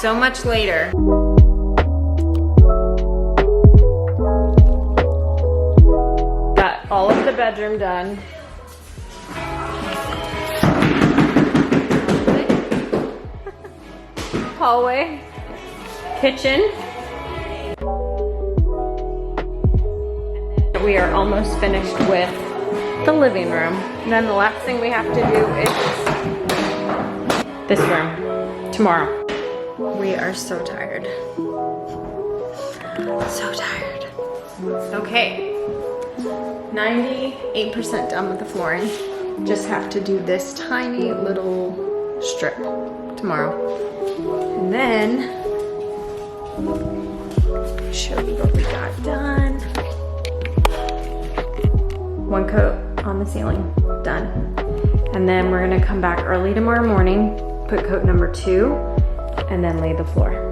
So much later. Got all of the bedroom done. Hallway, kitchen. And then we are almost finished with the living room. And then the last thing we have to do is this room tomorrow. We are so tired. So tired. Okay. 98% done with the flooring. Just have to do this tiny little strip tomorrow. And then show you what we got done. One coat on the ceiling, done. And then we're gonna come back early tomorrow morning, put coat number 2, and then lay the floor.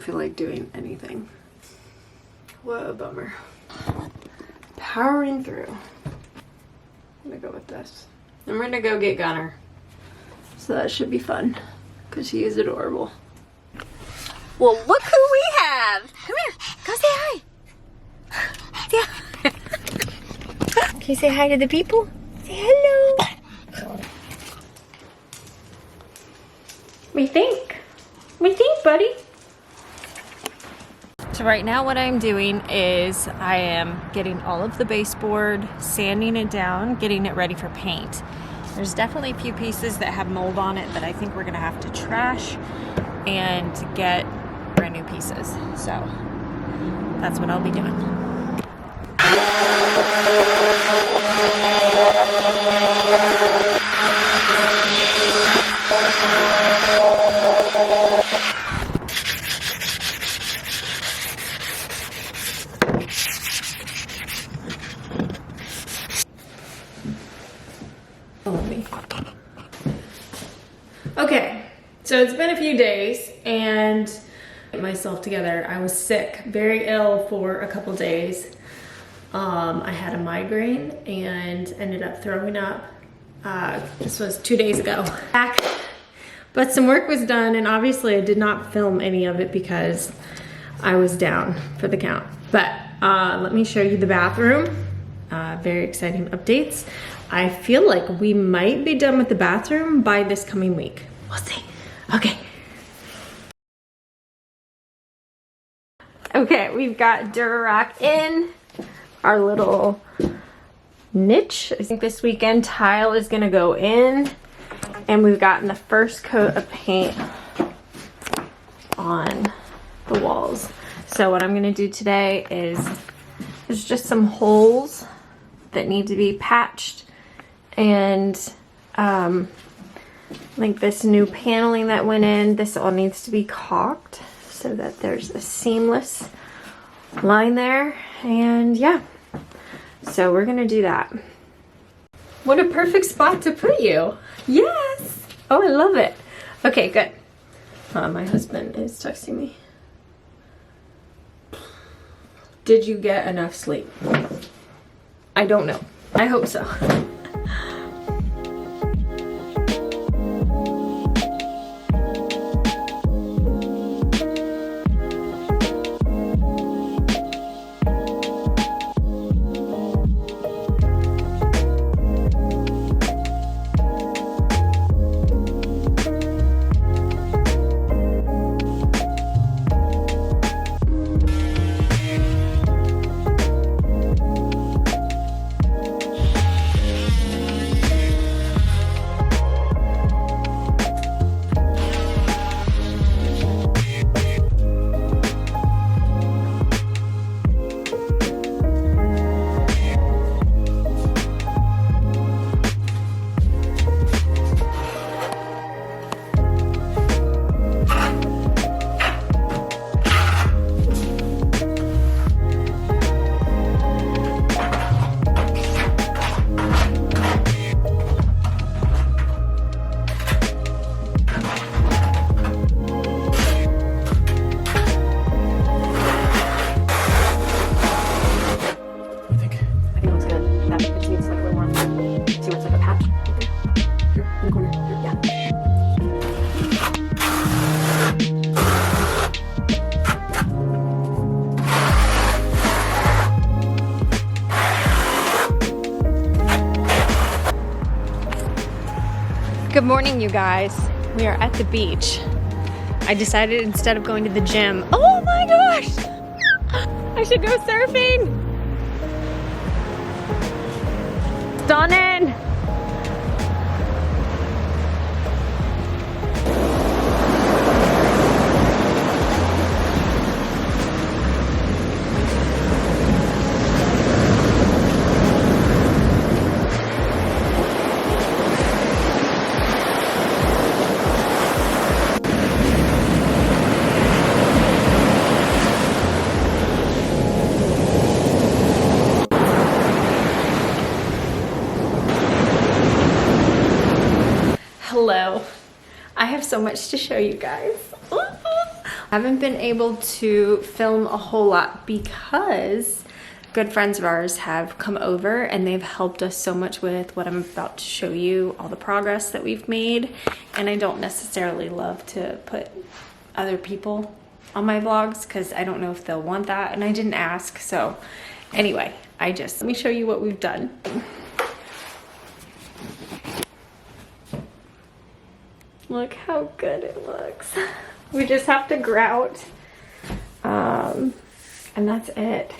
don't feel like doing anything. What a bummer. Powering through. I'm gonna go with this. And we're gonna go get Gunner. So that should be fun, because he is adorable. Well, look who we have. Come here, go say hi. Say hi. Can you say hi to the people? Say hello. We think, buddy. So right now what I'm doing is I am getting all of the baseboard, sanding it down, getting it ready for paint. There's definitely a few pieces that have mold on it that I think we're gonna have to trash and get brand new pieces. So that's what I'll be doing. Okay, so it's been a few days and get myself together. I was sick, very ill for a couple days. I had a migraine and ended up throwing up. This was 2 days ago. But some work was done, and obviously I did not film any of it because I was down for the count. But let me show you the bathroom. Very exciting updates. I feel like we might be done with the bathroom by this coming week. We'll see. Okay. Okay, we've got Durarock in our little niche. I think this weekend tile is gonna go in, and we've gotten the first coat of paint on the walls. So what I'm gonna do today is there's just some holes that need to be patched, and like this new paneling that went in, this all needs to be caulked so that there's a seamless line there. And yeah, so we're gonna do that. What a perfect spot to put you. Yes. Oh, I love it. Okay, good. My husband is texting me. Did you get enough sleep? I don't know. I hope so. Good morning, you guys. We are at the beach. I decided instead of going to the gym, oh my gosh, I should go surfing. Stunning. Hello. I have so much to show you guys. I haven't been able to film a whole lot because good friends of ours have come over and they've helped us so much with what I'm about to show you, all the progress that we've made. And I don't necessarily love to put other people on my vlogs because I don't know if they'll want that, and I didn't ask. So anyway, let me show you what we've done. Look how good it looks. We just have to grout, and that's it.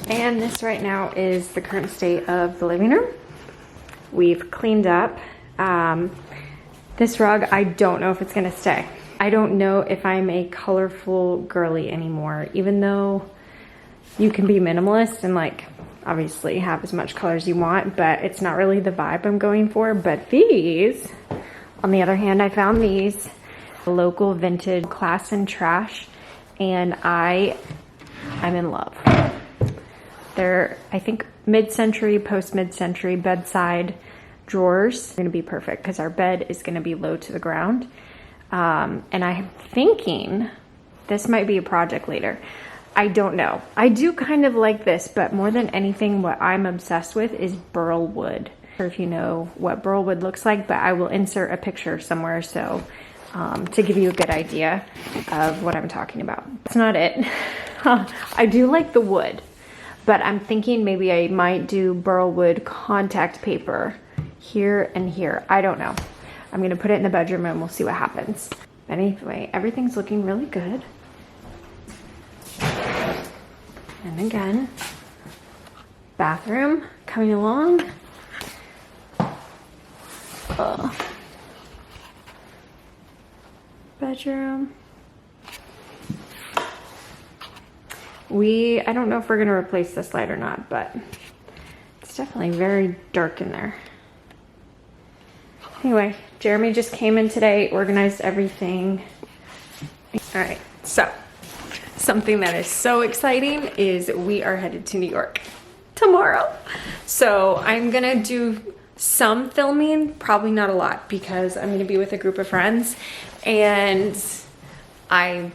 And this right now is the current state of the living room. We've cleaned up. This rug, I don't know if it's gonna stay. I don't know if I'm a colorful girly anymore, even though you can be minimalist and like obviously have as much color as you want, but it's not really the vibe I'm going for. But these, on the other hand, I found these local vintage Class and Trash, and I'm in love. They're, I think, mid-century, post-mid-century bedside drawers. They're gonna be perfect because our bed is gonna be low to the ground. And I'm thinking this might be a project later. I don't know. I do kind of like this, but more than anything, what I'm obsessed with is burl wood. I'm not sure if you know what burl wood looks like, but I will insert a picture somewhere so to give you a good idea of what I'm talking about. That's not it. I do like the wood, but I'm thinking maybe I might do burl wood contact paper here and here. I don't know. I'm gonna put it in the bedroom and we'll see what happens. Anyway, everything's looking really good. And again, bathroom coming along. Bedroom. I don't know if we're gonna replace this light or not, but it's definitely very dark in there. Anyway, Jeremy just came in today, organized everything. All right, so something that is so exciting is we are headed to New York tomorrow. So I'm gonna do some filming, probably not a lot, because I'm gonna be with a group of friends, and I'm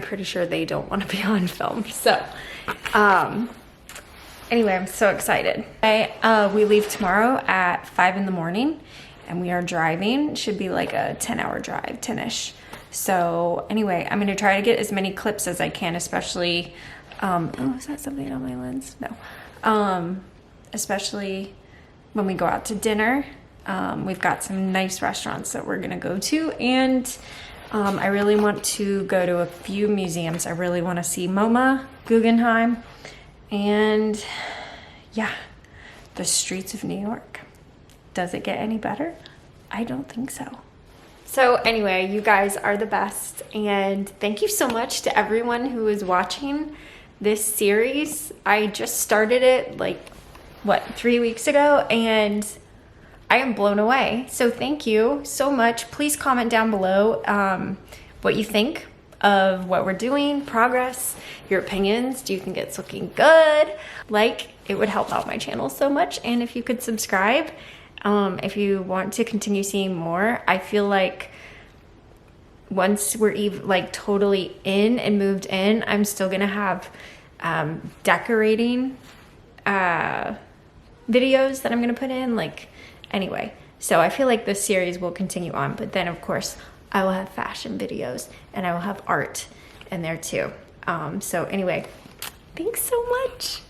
pretty sure they don't want to be on film. So anyway, I'm so excited. We leave tomorrow at 5 in the morning, and we are driving. It should be like a 10-hour drive, 10-ish. So anyway, I'm gonna try to get as many clips as I can, especially, oh, is that something on my lens? No. Especially when we go out to dinner. We've got some nice restaurants that we're gonna go to, and I really want to go to a few museums. I really wanna see MoMA, Guggenheim, and yeah, the streets of New York. Does it get any better? I don't think so. So anyway, you guys are the best, and thank you so much to everyone who is watching this series. I just started it like, what, 3 weeks ago, and I am blown away. So thank you so much. Please comment down below what you think of what we're doing, progress, your opinions. Do you think it's looking good? Like, it would help out my channel so much. And if you could subscribe, if you want to continue seeing more. I feel like once we're like totally in and moved in, I'm still gonna have decorating videos that I'm gonna put in, like, anyway. So I feel like this series will continue on, but then of course I will have fashion videos and I will have art in there too. So anyway, thanks so much.